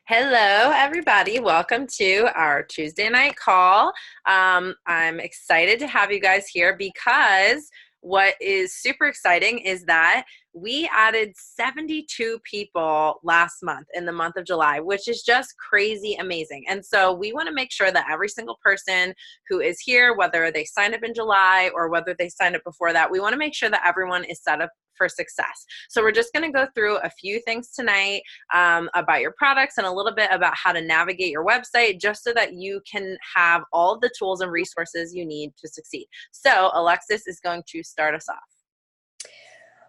Hello, everybody. Welcome to our Tuesday night call. I'm excited to have you guys here because what is super exciting is that we added 72 people last month in the month of July, which is just crazy amazing. And so we want to make sure that every single person who is here, whether they signed up in July or whether they signed up before that, we want to make sure that everyone is set up for success. So we're just going to go through a few things tonight about your products and a little bit about how to navigate your website just so that you can have all of the tools and resources you need to succeed. So Alexis is going to start us off.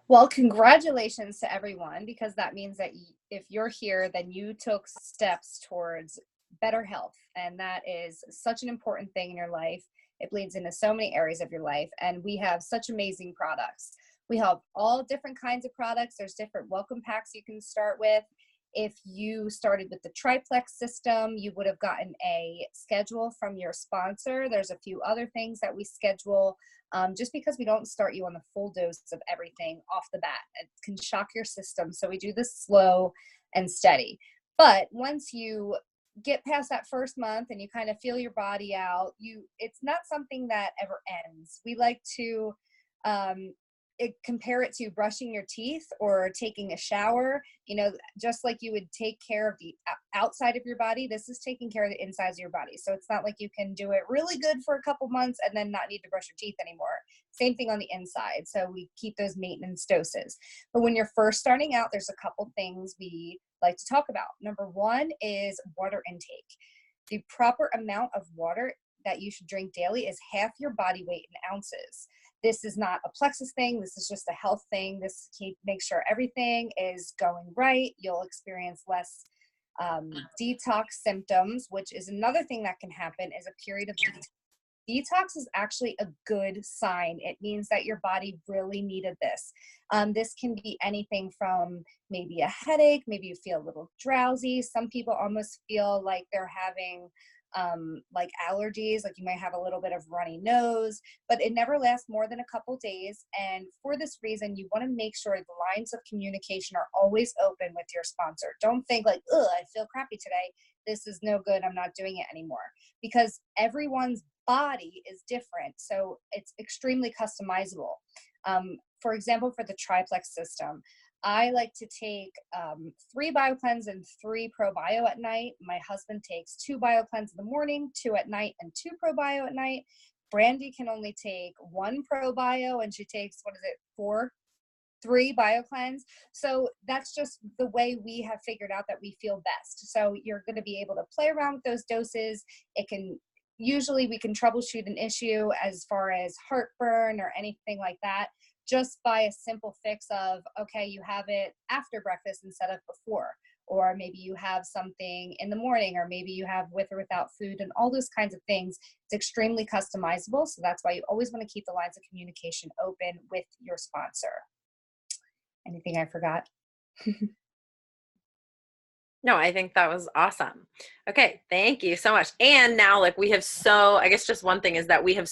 Well, congratulations to everyone, because that means that if you're here, then you took steps towards better health. And that is such an important thing in your life. It bleeds into so many areas of your life. And we have such amazing products. We have all different kinds of products. There's different welcome packs you can start with. If you started with the triplex system, you would have gotten a schedule from your sponsor. There's a few other things that we schedule just because we don't start you on the full dose of everything off the bat. It can shock your system. So we do this slow and steady. But once you get past that first month and you kind of feel your body out, it's not something that ever ends. We like to compare it to brushing your teeth or taking a shower. Just like you would take care of the outside of your body, this is taking care of the insides of your body. So it's not like you can do it really good for a couple months and then not need to brush your teeth anymore. Same thing on the inside. So we keep those maintenance doses. But when you're first starting out, there's a couple things we like to talk about. Number one is water intake. The proper amount of water that you should drink daily is half your body weight in ounces. This is not a plexus thing. This is just a health thing. This makes sure everything is going right. You'll experience less detox symptoms, which is another thing that can happen, is a period of detox. Detox is actually a good sign. It means that your body really needed this. This can be anything from maybe a headache, maybe you feel a little drowsy. Some people almost feel like they're having like allergies, like you might have a little bit of runny nose, but it never lasts more than a couple days. And for this reason, you want to make sure the lines of communication are always open with your sponsor. Don't think like, I feel crappy today. This is no good. I'm not doing it anymore, because everyone's body is different. So it's extremely customizable. For example, for the triplex system, I like to take 3 BioCleanse and 3 ProBio at night. My husband takes 2 BioCleanse in the morning, 2 at night, and 2 ProBio at night. Brandy can only take 1 ProBio, and she takes, 3 BioCleanse. So that's just the way we have figured out that we feel best. So you're going to be able to play around with those doses. Usually we can troubleshoot an issue as far as heartburn or anything like that, just by a simple fix of, okay, you have it after breakfast instead of before, or maybe you have something in the morning, or maybe you have with or without food, and all those kinds of things. It's extremely customizable. So that's why you always want to keep the lines of communication open with your sponsor. Anything I forgot? No, I think that was awesome. Okay, thank you so much. And now, we have I guess just one thing is that we have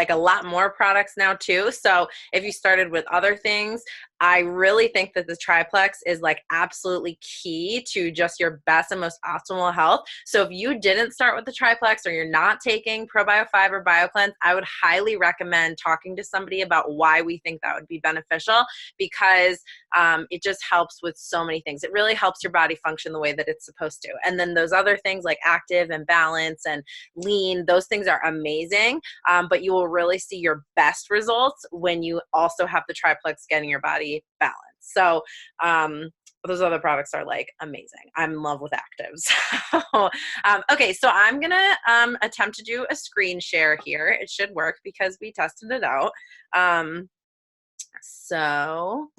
a lot more products now too. So if you started with other things, I really think that the triplex is absolutely key to just your best and most optimal health. So if you didn't start with the triplex, or you're not taking ProBio 5 or BioCleanse, I would highly recommend talking to somebody about why we think that would be beneficial, because it just helps with so many things. It really helps your body function the way that it's supposed to. And then those other things like active and balance and lean, those things are amazing. But you will really see your best results when you also have the triplex getting your body balanced. So those other products are amazing. I'm in love with actives. Okay, so I'm gonna attempt to do a screen share here. It should work because we tested it out. So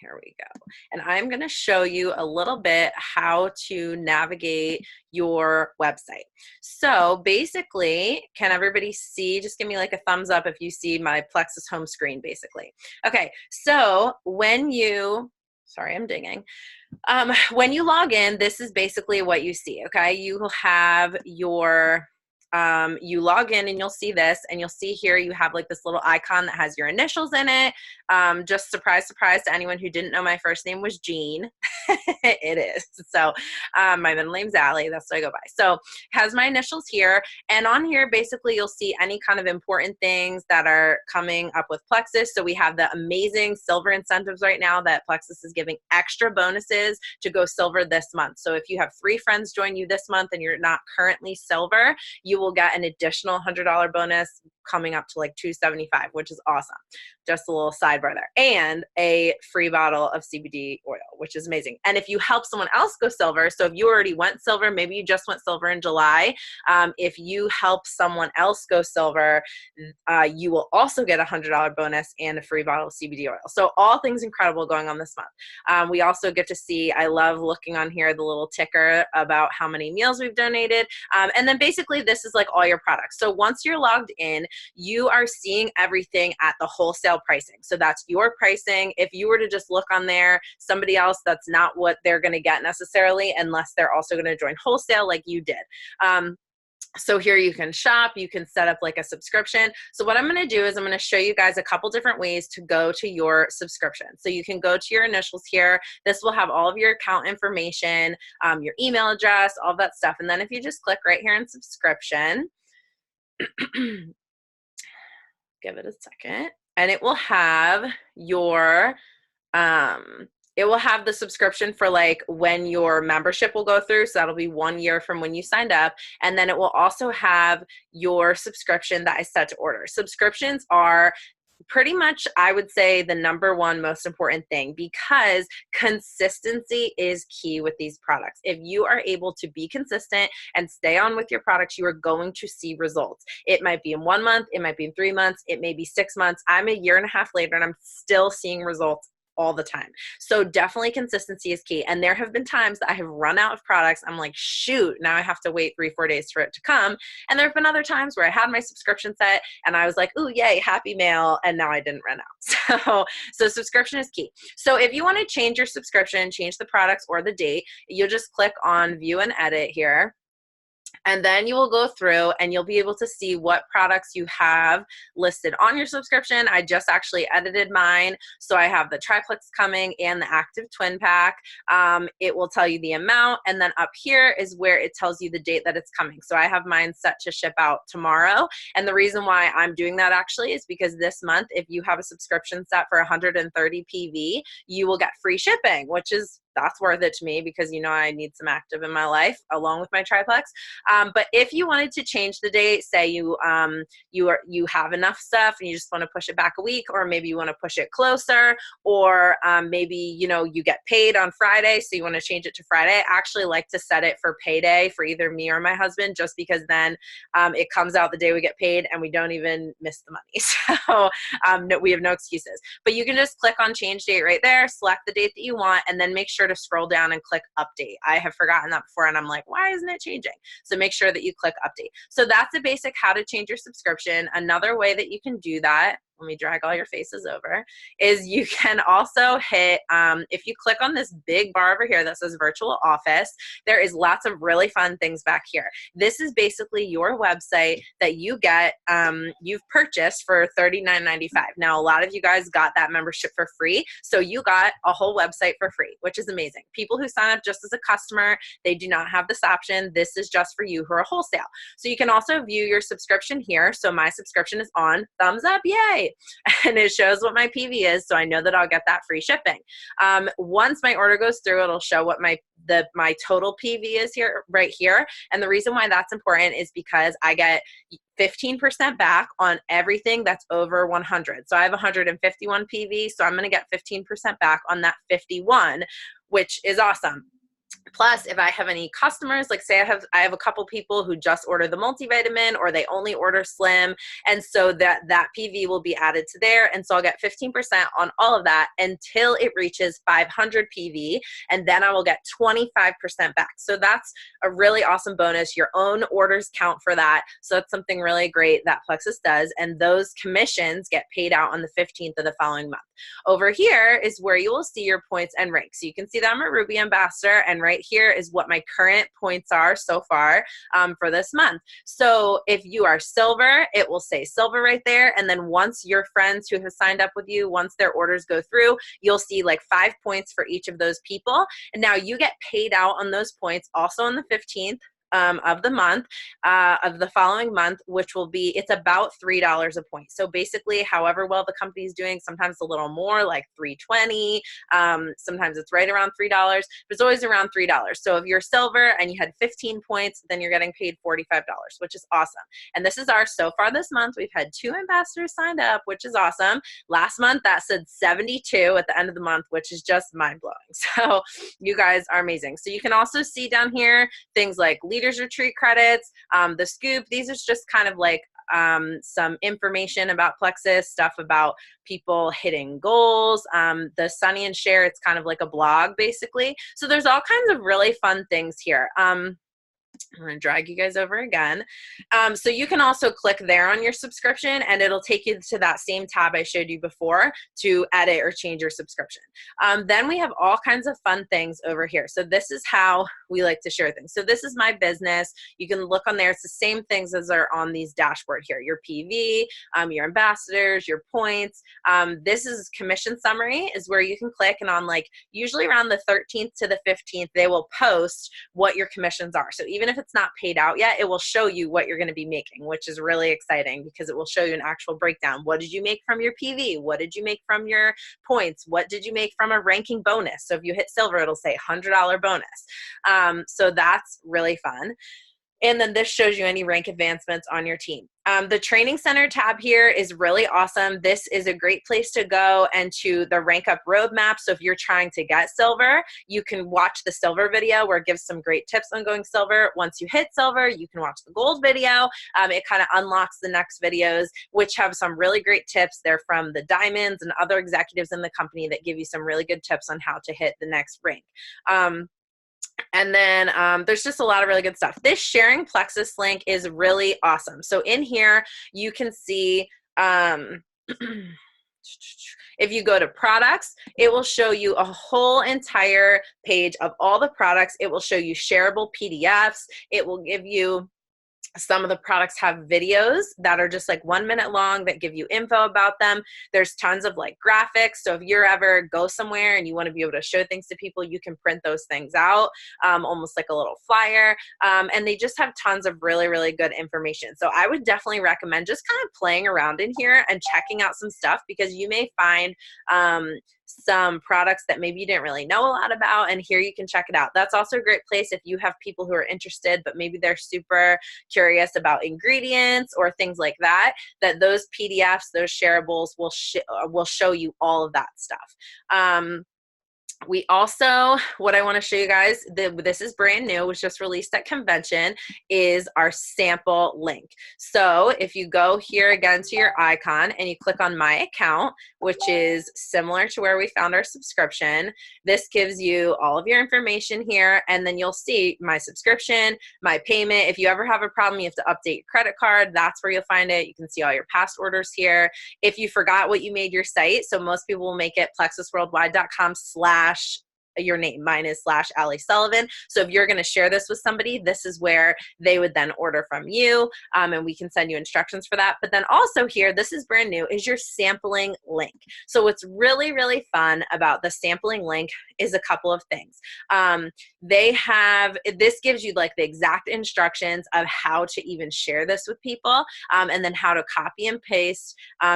here we go. And I'm going to show you a little bit how to navigate your website. So basically, can everybody see? Just give me a thumbs up if you see my Plexus home screen, basically. Okay, so sorry, I'm dinging. When you log in, this is basically what you see, okay? You will have you log in and you'll see this, and you'll see here you have this little icon that has your initials in it. Just surprise to anyone who didn't know, my first name was Jean. It is. So my middle name's Allie. That's what I go by. So has my initials here. And on here, basically, you'll see any kind of important things that are coming up with Plexus. So we have the amazing silver incentives right now that Plexus is giving extra bonuses to go silver this month. So if you have 3 friends join you this month and you're not currently silver, you will get an additional $100 bonus coming up to like $275, which is awesome. Just a little sidebar there. And a free bottle of CBD oil, which is amazing. And if you help someone else go silver, so if you already went silver, maybe you just went silver in July, if you help someone else go silver, you will also get a $100 bonus and a free bottle of CBD oil. So all things incredible going on this month. We also get to see, I love looking on here, the little ticker about how many meals we've donated. And then basically this is like all your products. So once you're logged in, you are seeing everything at the wholesale pricing. So that's your pricing. If you were to just look on there, somebody else, that's not what they're going to get necessarily, unless they're also going to join wholesale like you did. So here you can shop, you can set up like a subscription. So what I'm going to do is I'm going to show you guys a couple different ways to go to your subscription. So you can go to your initials here. This will have all of your account information, your email address, all that stuff. And then if you just click right here in subscription, give it a second, and it will have your, it will have the subscription for like when your membership will go through. So that'll be 1 year from when you signed up. And then it will also have your subscription that is set to order. Subscriptions are pretty much, I would say, the number one most important thing, because consistency is key with these products. If you are able to be consistent and stay on with your products, you are going to see results. It might be in 1 month, it might be in 3 months, it may be 6 months. I'm 1.5 years later and I'm still seeing results all the time. So definitely consistency is key. And there have been times that I have run out of products. I'm like, shoot, now I have to wait 3-4 days for it to come. And there have been other times where I had my subscription set and I was like, ooh, yay, happy mail. And now I didn't run out. So subscription is key. So if you want to change your subscription, change the products or the date, you'll just click on view and edit here. And then you will go through and you'll be able to see what products you have listed on your subscription. I just actually edited mine. So I have the Triplex coming and the Active Twin Pack. It will tell you the amount. And then up here is where it tells you the date that it's coming. So I have mine set to ship out tomorrow. And the reason why I'm doing that actually is because this month, if you have a subscription set for 130 PV, you will get free shipping, which is that's worth it to me because, you know, I need some active in my life along with my triplex. But if you wanted to change the date, say you have enough stuff and you just want to push it back a week, or maybe you want to push it closer, or maybe, you know, you get paid on Friday, so you want to change it to Friday. I actually like to set it for payday for either me or my husband, just because then it comes out the day we get paid and we don't even miss the money. So no, we have no excuses. But you can just click on change date right there, select the date that you want, and then make sure to scroll down and click update. I have forgotten that before and I'm like, why isn't it changing? So make sure that you click update. So that's a basic how to change your subscription. Another way that you can do that, let me drag all your faces over, is you can also hit, if you click on this big bar over here that says virtual office, there is lots of really fun things back here. This is basically your website that you get, you've purchased for $39.95. Now, a lot of you guys got that membership for free. So you got a whole website for free, which is amazing. People who sign up just as a customer, they do not have this option. This is just for you who are wholesale. So you can also view your subscription here. So my subscription is on, thumbs up, yay. And it shows what my PV is, so I know that I'll get that free shipping. Once my order goes through, it'll show what my total PV is here, right here. And the reason why that's important is because I get 15% back on everything that's over 100. So I have 151 PV, so I'm going to get 15% back on that 51, which is awesome. Plus, if I have any customers, like say I have a couple people who just order the multivitamin or they only order Slim, and so that PV will be added to there, and so I'll get 15% on all of that until it reaches 500 PV, and then I will get 25% back. So that's a really awesome bonus. Your own orders count for that, so that's something really great that Plexus does, and those commissions get paid out on the 15th of the following month. Over here is where you will see your points and ranks. So you can see that I'm a Ruby ambassador, and right right here is what my current points are so far for this month. So if you are silver, it will say silver right there. And then once your friends who have signed up with you, once their orders go through, you'll see like 5 points for each of those people. And now you get paid out on those points also on the 15th of the month, of the following month, which will be, it's about $3 a point. So basically, however well the company is doing, sometimes a little more, like $3.20. Sometimes it's right around $3, but it's always around $3. So if you're silver and you had 15 points, then you're getting paid $45, which is awesome. And this is our, so far this month, we've had 2 ambassadors signed up, which is awesome. Last month, that said 72 at the end of the month, which is just mind blowing. So you guys are amazing. So you can also see down here things like Leaders Retreat credits, the Scoop. These are just kind of like some information about Plexus, stuff about people hitting goals. The Sunny and Share, it's kind of like a blog basically. So there's all kinds of really fun things here. I'm going to drag you guys over again. So you can also click there on your subscription and it'll take you to that same tab I showed you before to edit or change your subscription. Then we have all kinds of fun things over here. So this is how we like to share things. So this is my business. You can look on there. It's the same things as are on these dashboard here. Your PV, your ambassadors, your points. This is commission summary is where you can click, and on like usually around the 13th to the 15th, they will post what your commissions are. So even if it's not paid out yet, it will show you what you're going to be making, which is really exciting because it will show you an actual breakdown. What did you make from your PV? What did you make from your points? What did you make from a ranking bonus? So if you hit silver, it'll say $100 bonus. So that's really fun. And then this shows you any rank advancements on your team. The Training Center tab here is really awesome. This is a great place to go and to the Rank Up Roadmap. So if you're trying to get silver, you can watch the silver video where it gives some great tips on going silver. Once you hit silver, you can watch the gold video. It kind of unlocks the next videos, which have some really great tips. They're from the diamonds and other executives in the company that give you some really good tips on how to hit the next rank. And then there's just a lot of really good stuff. This Sharing Plexus link is really awesome. So in here, you can see, if you go to products, it will show you a whole entire page of all the products. It will show you shareable PDFs. It will give you, some of the products have videos that are just like 1 minute long that give you info about them. There's tons of like graphics. So if you're ever go somewhere and you want to be able to show things to people, you can print those things out, almost like a little flyer. And they just have tons of really, really good information. So I would definitely recommend just kind of playing around in here and checking out some stuff, because you may find some products that maybe you didn't really know a lot about, and here you can check it out. That's also a great place if you have people who are interested, but maybe they're super curious about ingredients or things like that, that those PDFs, those shareables will show you all of that stuff. We also, what I want to show you guys, this is brand new, was just released at convention, is our sample link. So if you go here again to your icon and you click on My Account, which is similar to where we found our subscription, this gives you all of your information here, and then you'll see my subscription, my payment. If you ever have a problem, you have to update your credit card, that's where you'll find it. You can see all your past orders here. If you forgot what you made your site, so most people will make it plexusworldwide.com/your name. Mine is /Ali Sullivan. So if you're going to share this with somebody, this is where they would then order from you, and we can send you instructions for that. But then also here, this is brand new, is your sampling link. So what's really, really fun about the sampling link is a couple of things. This gives you like the exact instructions of how to even share this with people, and then how to copy and paste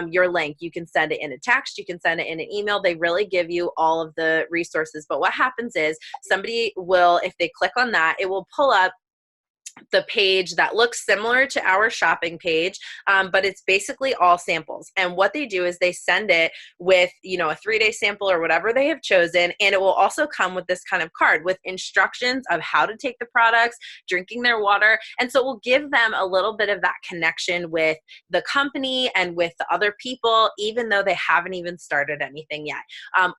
your link. You can send it in a text, you can send it in an email. They really give you all of the resources. But what happens is somebody will, if they click on that, it will pull up the page that looks similar to our shopping page, but it's basically all samples. And what they do is they send it with, a 3-day sample or whatever they have chosen. And it will also come with this kind of card with instructions of how to take the products, drinking their water. And so it will give them a little bit of that connection with the company and with the other people, even though they haven't even started anything yet.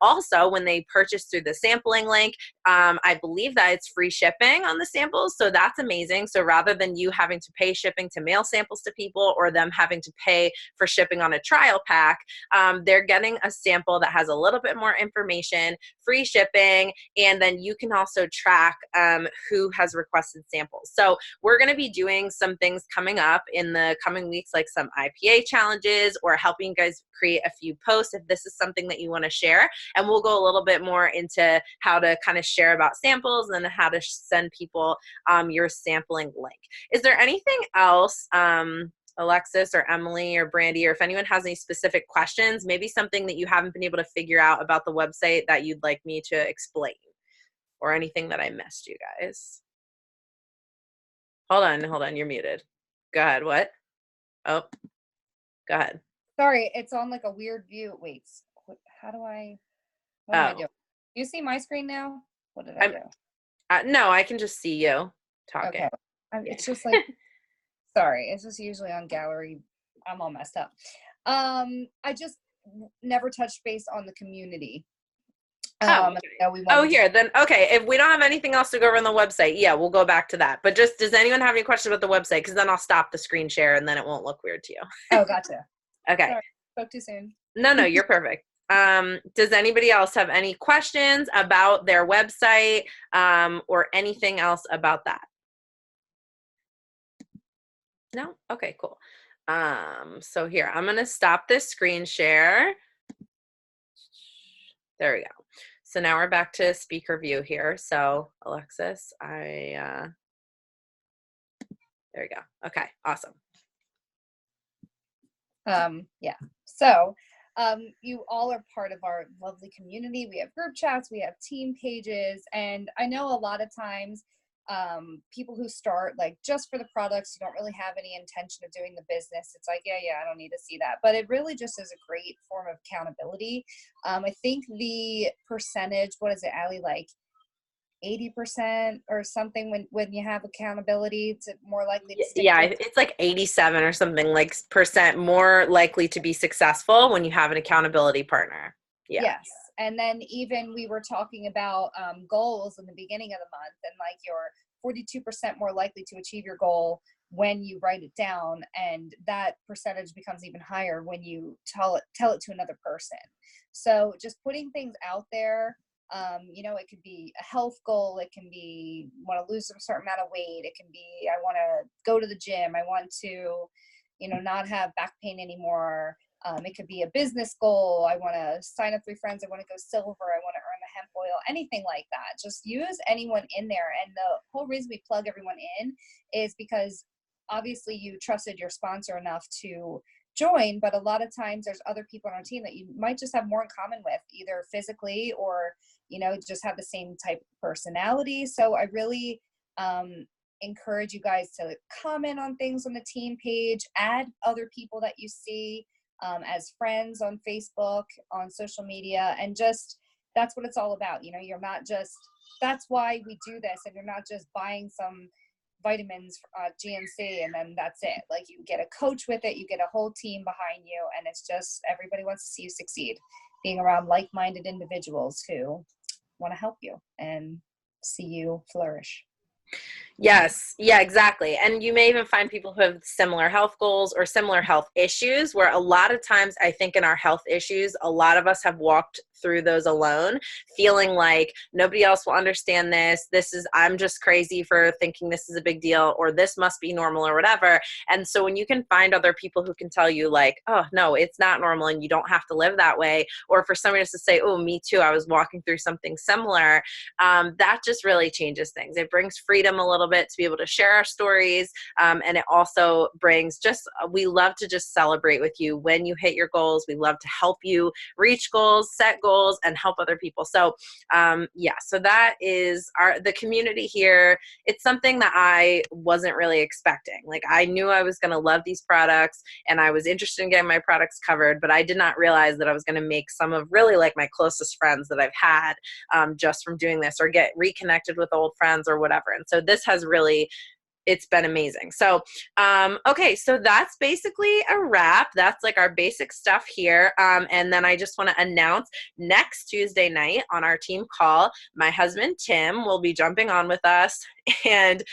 Also, when they purchase through the sampling link, I believe that it's free shipping on the samples. So that's amazing. So rather than you having to pay shipping to mail samples to people or them having to pay for shipping on a trial pack, they're getting a sample that has a little bit more information, free shipping, and then you can also track who has requested samples. So we're going to be doing some things coming up in the coming weeks, like some IPA challenges or helping you guys create a few posts if this is something that you want to share. And we'll go a little bit more into how to kind of share about samples and how to send people your sampling link. Is there anything else, Alexis or Emily or Brandy, or if anyone has any specific questions, maybe something that you haven't been able to figure out about the website that you'd like me to explain, or anything that I missed, you guys? Hold on, you're muted. Go ahead, what? Oh, go ahead. Sorry, it's on like a weird view. Wait, how do I, what am I doing? Do you see my screen now? What did I do? No, I can just see you talking. Okay. It's just like, sorry, it's just usually on gallery. I'm all messed up. I just never touched base on the community. Here, then, okay, if we don't have anything else to go over on the website, yeah, we'll go back to that. But just, does anyone have any questions about the website? Because then I'll stop the screen share and then it won't look weird to you. Oh, gotcha. Okay. Sorry, spoke too soon. No, you're perfect. Does anybody else have any questions about their website or anything else about that? No? Okay, cool. So here, I'm going to stop this screen share. There we go. So now we're back to speaker view here. So Alexis, there we go. Okay, awesome. Yeah. So you all are part of our lovely community. We have group chats, we have team pages, and I know a lot of times people who start like just for the products, you don't really have any intention of doing the business. It's like, yeah, I don't need to see that. But it really just is a great form of accountability. I think the percentage, what is it, Allie, like 80% or something when you have accountability, it's more likely to stick to it. It's like 87 or something, like percent more likely to be successful when you have an accountability partner. Yes. And then even we were talking about goals in the beginning of the month, and like you're 42% more likely to achieve your goal when you write it down, and that percentage becomes even higher when you tell it to another person. So just putting things out there, it could be a health goal, it can be want to lose a certain amount of weight, it can be I want to go to the gym, I want to not have back pain anymore. It could be a business goal. I want to sign up 3 friends. I want to go silver. I want to earn the hemp oil, anything like that. Just use anyone in there. And the whole reason we plug everyone in is because obviously you trusted your sponsor enough to join, but a lot of times there's other people on our team that you might just have more in common with, either physically or, just have the same type of personality. So I really, encourage you guys to comment on things on the team page, add other people that you see as friends on Facebook, on social media, and just that's what it's all about. You're not just, that's why we do this, and you're not just buying some vitamins GNC and then that's it. Like, you get a coach with it, you get a whole team behind you, and it's just everybody wants to see you succeed, being around like-minded individuals who want to help you and see you flourish. Yes. Yeah, exactly. And you may even find people who have similar health goals or similar health issues, where a lot of times I think in our health issues, a lot of us have walked through those alone, feeling like nobody else will understand this. I'm just crazy for thinking this is a big deal, or this must be normal, or whatever. And so when you can find other people who can tell you like, oh no, it's not normal and you don't have to live that way. Or for somebody just to say, oh, me too, I was walking through something similar. That just really changes things. It brings freedom a little bit to be able to share our stories. And it also brings we love to just celebrate with you when you hit your goals. We love to help you reach goals, set goals, and help other people. So so that is the community here. It's something that I wasn't really expecting. Like, I knew I was going to love these products and I was interested in getting my products covered, but I did not realize that I was going to make some of really like my closest friends that I've had just from doing this, or get reconnected with old friends or whatever. And so this has really, it's been amazing. So, okay, so that's basically a wrap. That's like our basic stuff here. And then I just want to announce next Tuesday night on our team call, my husband, Tim, will be jumping on with us. And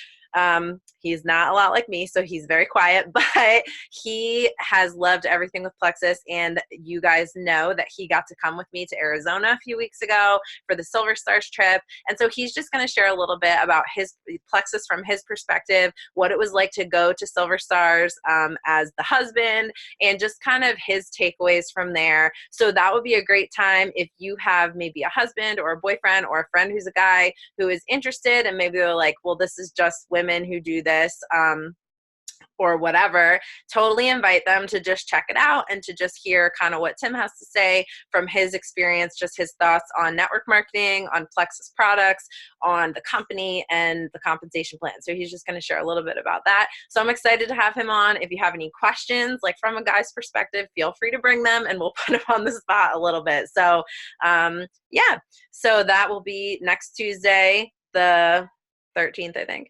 He's not a lot like me, so he's very quiet, but he has loved everything with Plexus. And you guys know that he got to come with me to Arizona a few weeks ago for the Silver Stars trip. And so he's just going to share a little bit about his Plexus from his perspective, what it was like to go to Silver Stars as the husband, and just kind of his takeaways from there. So that would be a great time if you have maybe a husband or a boyfriend or a friend who's a guy who is interested, and maybe they're like, well, this is just women who do this. Or whatever, totally invite them to just check it out and to just hear kind of what Tim has to say from his experience, just his thoughts on network marketing, on Plexus products, on the company, and the compensation plan. So he's just going to share a little bit about that. So I'm excited to have him on. If you have any questions, like from a guy's perspective, feel free to bring them and we'll put him on the spot a little bit. So yeah, so that will be next Tuesday, the 13th, I think.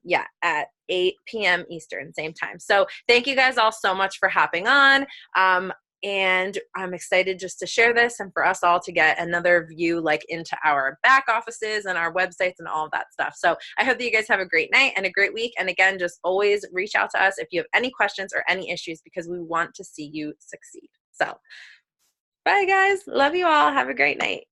Yeah, at 8 p.m. Eastern, same time. So thank you guys all so much for hopping on. And I'm excited just to share this and for us all to get another view like into our back offices and our websites and all of that stuff. So I hope that you guys have a great night and a great week. And again, just always reach out to us if you have any questions or any issues, because we want to see you succeed. So bye guys. Love you all. Have a great night.